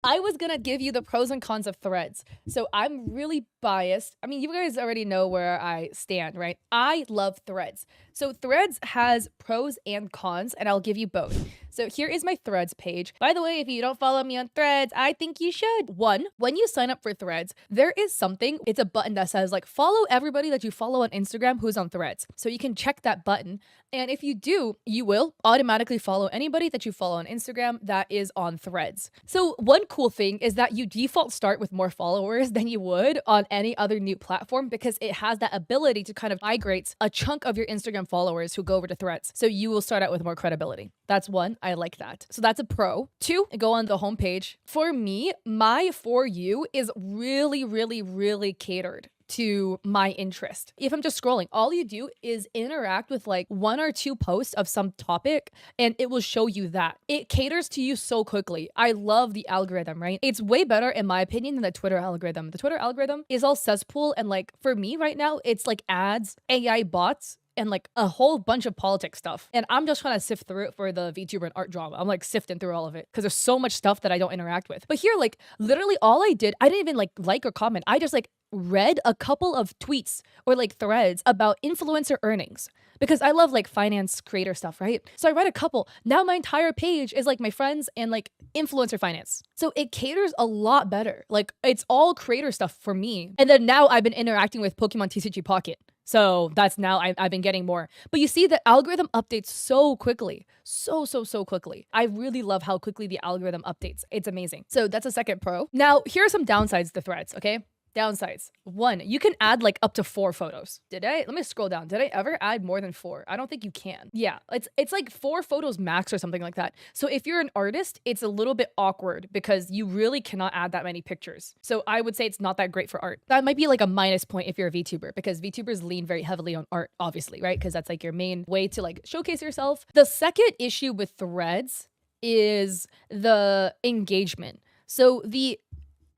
I was gonna give you the pros and cons of Threads. So I'm really biased. I mean, you guys already know where I stand, right? I love Threads. So Threads has pros and cons, and I'll give you both. So here is my Threads page. By the way, if you don't follow me on Threads, I think you should. One, when you sign up for Threads, there is something, it's a button that says like follow everybody that you follow on Instagram who's on Threads. So you can check that button. And if you do, you will automatically follow anybody that you follow on Instagram that is on Threads. So one cool thing is that you default start with more followers than you would on any other new platform because it has that ability to kind of migrate a chunk of your Instagram followers who go over to Threads. So you will start out with more credibility. That's one. I like that. So that's a pro. Two, go on the homepage. For me, my For You is really, really, really catered to my interest. If I'm just scrolling, all you do is interact with like one or two posts of some topic and it will show you that. It caters to you so quickly. I love the algorithm, right? It's way better in my opinion than the Twitter algorithm. The Twitter algorithm is all cesspool and like for me right now, it's like ads, AI bots, and like a whole bunch of politics stuff. And I'm just trying to sift through it for the VTuber and art drama. I'm like sifting through all of it because there's so much stuff that I don't interact with. But here, like literally all I did, I didn't even like or comment. I just like read a couple of tweets or like threads about influencer earnings because I love like finance creator stuff, right? So I read a couple. Now my entire page is like my friends and like influencer finance. So it caters a lot better. Like it's all creator stuff for me. And then now I've been interacting with Pokemon TCG Pocket. So that's now I've been getting more. But you see the algorithm updates so quickly. So quickly. I really love how quickly the algorithm updates. It's amazing. So that's a second pro. Now, here are some downsides to Threads, okay? Downsides. One, you can add like up to 4 photos. Let me scroll down. Did I ever add more than 4? I don't think you can. Yeah, it's like 4 photos max or something like that. So if you're an artist, it's a little bit awkward because you really cannot add that many pictures. So I would say it's not that great for art. That might be like a minus point if you're a VTuber because VTubers lean very heavily on art, obviously, right? Because that's like your main way to like showcase yourself. The second issue with Threads is the engagement. So the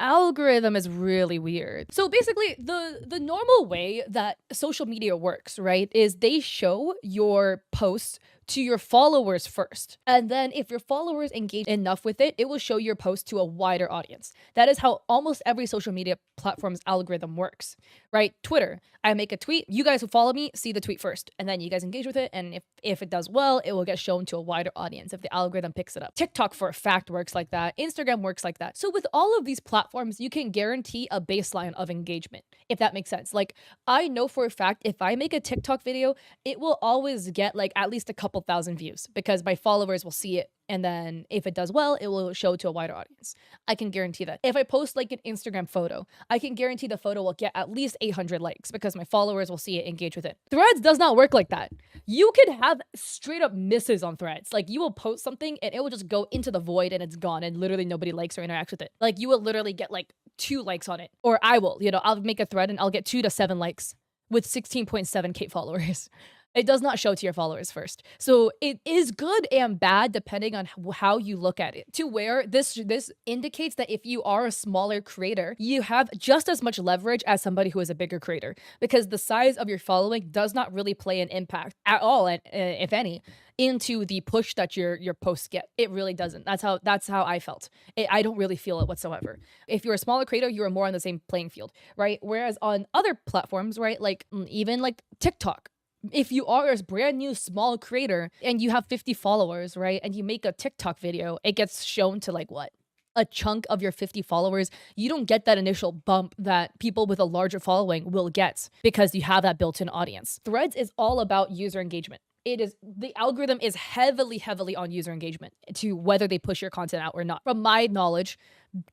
algorithm is really weird. So basically the normal way that social media works, right, is they show your posts to your followers first. And then if your followers engage enough with it, it will show your post to a wider audience. That is how almost every social media platform's algorithm works, right? Twitter, I make a tweet, you guys who follow me see the tweet first, and then you guys engage with it. And if it does well, it will get shown to a wider audience if the algorithm picks it up. TikTok for a fact works like that. Instagram works like that. So with all of these platforms, you can guarantee a baseline of engagement, if that makes sense. Like I know for a fact, if I make a TikTok video, it will always get like at least a couple thousand views because my followers will see it. And then if it does well, it will show to a wider audience. I can guarantee that. If I post like an Instagram photo, I can guarantee the photo will get at least 800 likes because my followers will see it, engage with it. Threads does not work like that. You could have straight up misses on Threads. Like you will post something and it will just go into the void and it's gone and literally nobody likes or interacts with it. Like you will literally get like 2 likes on it. Or I will, I'll make a thread and I'll get 2 to 7 likes with 16.7K followers. It does not show to your followers first. So it is good and bad depending on how you look at it. To where this indicates that if you are a smaller creator, you have just as much leverage as somebody who is a bigger creator because the size of your following does not really play an impact at all, if any, into the push that your posts get. It really doesn't. That's how I felt. I don't really feel it whatsoever. If you're a smaller creator, you are more on the same playing field, right? Whereas on other platforms, right, like even like TikTok, if you are a brand new small creator and you have 50 followers, right, and you make a TikTok video, it gets shown to like what? A chunk of your 50 followers. You don't get that initial bump that people with a larger following will get because you have that built-in audience. Threads is all about user engagement. The algorithm is heavily on user engagement to whether they push your content out or not. From my knowledge,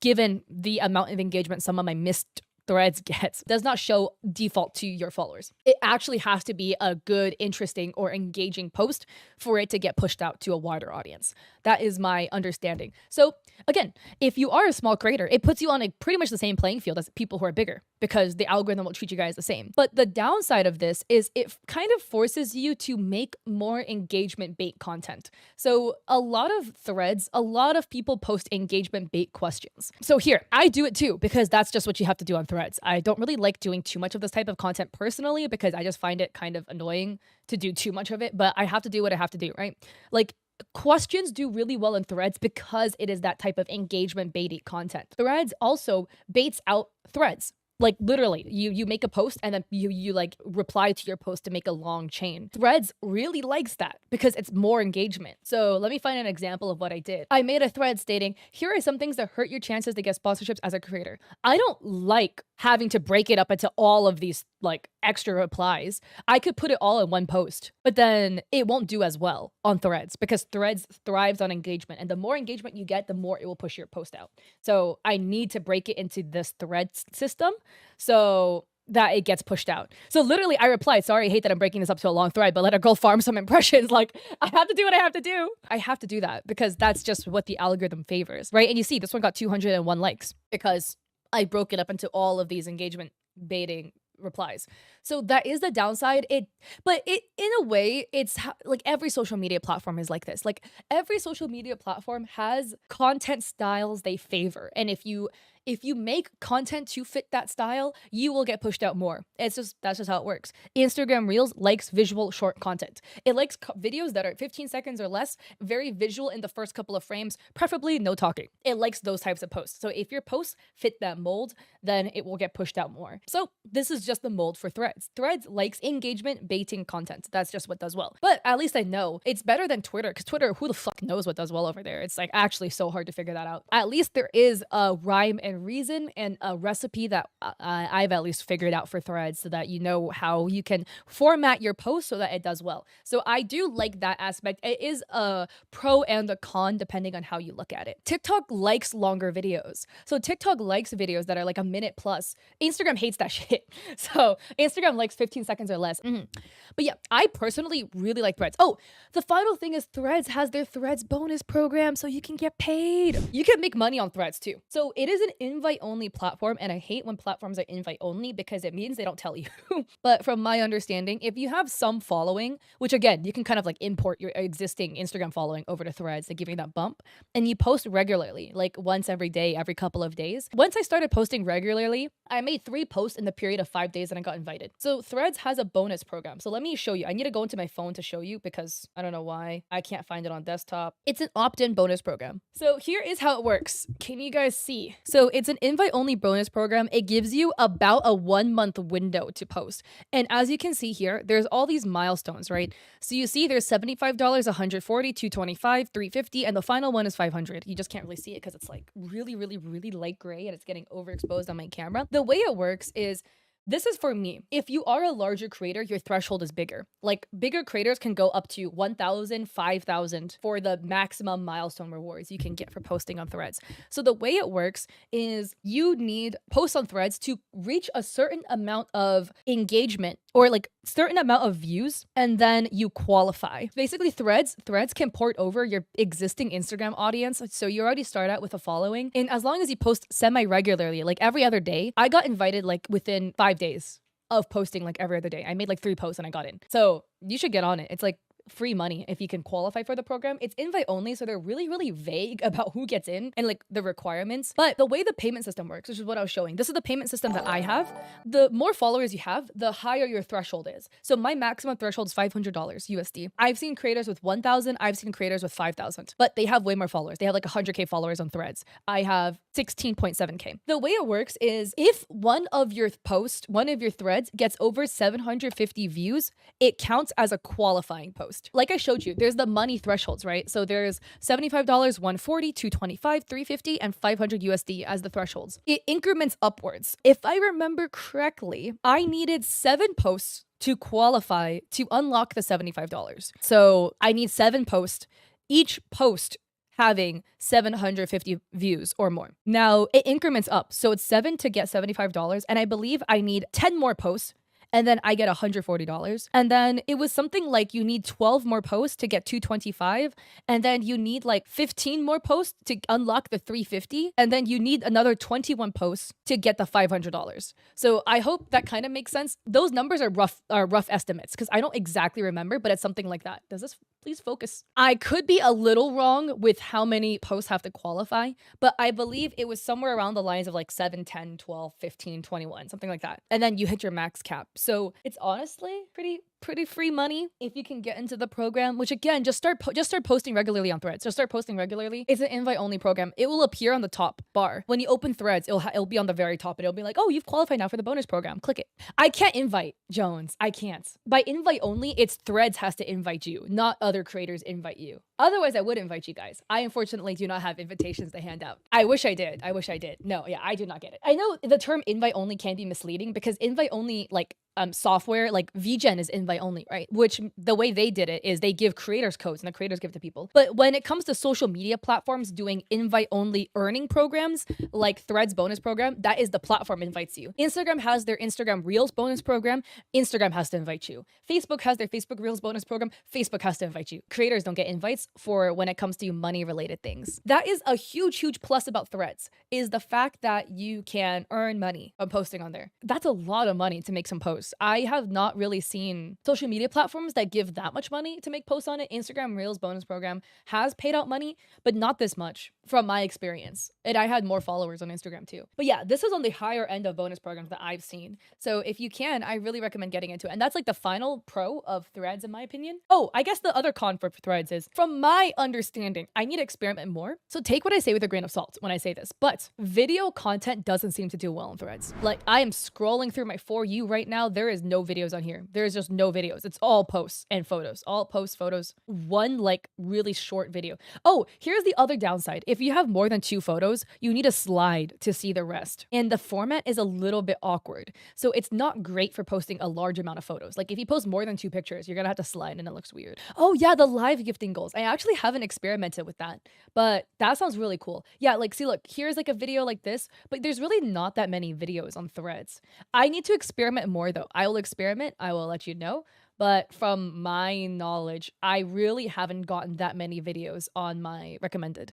given the amount of engagement some of my missed Threads gets, does not show default to your followers. It actually has to be a good, interesting, or engaging post for it to get pushed out to a wider audience. That is my understanding. So again, if you are a small creator, it puts you on a pretty much the same playing field as people who are bigger because the algorithm will treat you guys the same. But the downside of this is it kind of forces you to make more engagement bait content. So a lot of threads, a lot of people post engagement bait questions. So here, I do it too because that's just what you have to do on Threads. I don't really like doing too much of this type of content personally because I just find it kind of annoying to do too much of it, but I have to do what I have to do, right? Like questions do really well in threads because it is that type of engagement baiting content. Threads also baits out threads. Like literally, you make a post and then you like reply to your post to make a long chain. Threads really likes that because it's more engagement. So let me find an example of what I did. I made a thread stating, here are some things that hurt your chances to get sponsorships as a creator. I don't like having to break it up into all of these like extra replies. I could put it all in one post, but then it won't do as well on threads because threads thrives on engagement. And the more engagement you get, the more it will push your post out. So I need to break it into this thread system so that it gets pushed out. So literally I replied, sorry, I hate that I'm breaking this up to a long thread, but let a girl farm some impressions. Like I have to do what I have to do. I have to do that because that's just what the algorithm favors, right? And you see this one got 201 likes because I broke it up into all of these engagement baiting replies. So that is the downside. But in a way, it's like every social media platform is like this. Like every social media platform has content styles they favor. And if you make content to fit that style, you will get pushed out more. That's just how it works. Instagram Reels likes visual short content. It likes videos that are 15 seconds or less, very visual in the first couple of frames, preferably no talking. It likes those types of posts. So if your posts fit that mold, then it will get pushed out more. So this is just the mold for Threads. Threads likes engagement baiting content. That's just what does well. But at least I know it's better than Twitter, because Twitter, who the fuck knows what does well over there? It's like actually so hard to figure that out. At least there is a rhyme and reason and a recipe that I've at least figured out for Threads, so that you know how you can format your post so that it does well. So I do like that aspect. It is a pro and a con depending on how you look at it. TikTok likes longer videos. So TikTok likes videos that are like a minute plus. Instagram hates that shit. So Instagram likes 15 seconds or less. But yeah, I personally really like Threads. Oh, the final thing is Threads has their Threads bonus program, so you can get paid. You can make money on Threads too. So it is an invite-only platform, and I hate when platforms are invite-only because it means they don't tell you. But from my understanding, if you have some following, which again, you can kind of like import your existing Instagram following over to Threads to give you that bump, and you post regularly, like once every day, every couple of days. Once I started posting regularly, I made 3 posts in the period of 5 days and I got invited. So Threads has a bonus program. So let me show you. I need to go into my phone to show you because I don't know why I can't find it on desktop. It's an opt-in bonus program. So here is how it works. Can you guys see? So it's an invite-only bonus program. It gives you about a 1-month window to post. And as you can see here, there's all these milestones, right? So you see there's $75, $140, $225, $350, and the final one is $500. You just can't really see it because it's like really, really, really light gray and it's getting overexposed on my camera. The way it works is, this is for me. If you are a larger creator, your threshold is bigger. Like bigger creators can go up to 1,000, 5,000 for the maximum milestone rewards you can get for posting on Threads. So the way it works is you need posts on Threads to reach a certain amount of engagement or like certain amount of views, and then you qualify. Basically, Threads can port over your existing Instagram audience. So you already start out with a following, and as long as you post semi-regularly, like every other day, I got invited like within 5 days of posting like every other day. I made like 3 posts and I got in. So you should get on it. It's like free money if you can qualify for the program. It's invite only, so they're really, really vague about who gets in and like the requirements. But the way the payment system works, which is what I was showing, this is the payment system that I have. The more followers you have, the higher your threshold is. So my maximum threshold is $500 USD. I've seen creators with 1,000. I've seen creators with 5,000, but they have way more followers. They have like 100K followers on Threads. I have 16.7K. The way it works is if one of your threads gets over 750 views, it counts as a qualifying post. Like I showed you, there's the money thresholds, right? So there's $75, $140, $225, $350, and $500 USD as the thresholds. It increments upwards. If I remember correctly, I needed 7 posts to qualify to unlock the $75. So I need 7 posts, each post having 750 views or more. Now it increments up. So it's 7 to get $75. And I believe I need 10 more posts, and then I get $140. And then it was something like you need 12 more posts to get $225. And then you need like 15 more posts to unlock the $350. And then you need another 21 posts to get the $500. So I hope that kind of makes sense. Those numbers are rough estimates because I don't exactly remember, but it's something like that. Does this please focus? I could be a little wrong with how many posts have to qualify, but I believe it was somewhere around the lines of like 7, 10, 12, 15, 21, something like that. And then you hit your max cap. So it's honestly pretty pretty free money if you can get into the program, which again, just start posting regularly on Threads. Just start posting regularly. It's an invite only program. It will appear on the top bar. When you open Threads, it'll be on the very top and it'll be like, "Oh, you've qualified now for the bonus program. Click it." I can't invite Jones. I can't. By invite only, it's Threads has to invite you, not other creators invite you. Otherwise, I would invite you guys. I unfortunately do not have invitations to hand out. I wish I did. I wish I did. No, yeah, I do not get it. I know the term invite only can be misleading because invite only, like, software like VGen is invite only, right? Which the way they did it is they give creators codes and the creators give to people. But when it comes to social media platforms doing invite only earning programs like Threads bonus program, that is the platform invites you. Instagram has their Instagram Reels bonus program. Instagram has to invite you. Facebook has their Facebook Reels bonus program. Facebook has to invite you. Creators don't get invites for when it comes to money related things. That is a huge, huge plus about Threads is the fact that you can earn money on posting on there. That's a lot of money to make some posts. I have not really seen social media platforms that give that much money to make posts on it. Instagram Reels bonus program has paid out money, but not this much from my experience. And I had more followers on Instagram too. But yeah, this is on the higher end of bonus programs that I've seen. So if you can, I really recommend getting into it. And that's like the final pro of Threads in my opinion. Oh, I guess the other con for Threads is, from my understanding, I need to experiment more. So take what I say with a grain of salt when I say this, but video content doesn't seem to do well on Threads. Like, I am scrolling through my For You right now. There is no videos on here. There is just no videos. It's all posts and photos. All posts, photos. One like really short video. Oh, here's the other downside. If you have more than 2 photos, you need a slide to see the rest. And the format is a little bit awkward. So it's not great for posting a large amount of photos. Like if you post more than 2 pictures, you're gonna have to slide and it looks weird. Oh yeah, the live gifting goals. I actually haven't experimented with that, but that sounds really cool. Yeah, like see, look, here's like a video like this, but there's really not that many videos on Threads. I need to experiment more though. I will experiment. I will let you know. But from my knowledge, I really haven't gotten that many videos on my recommended.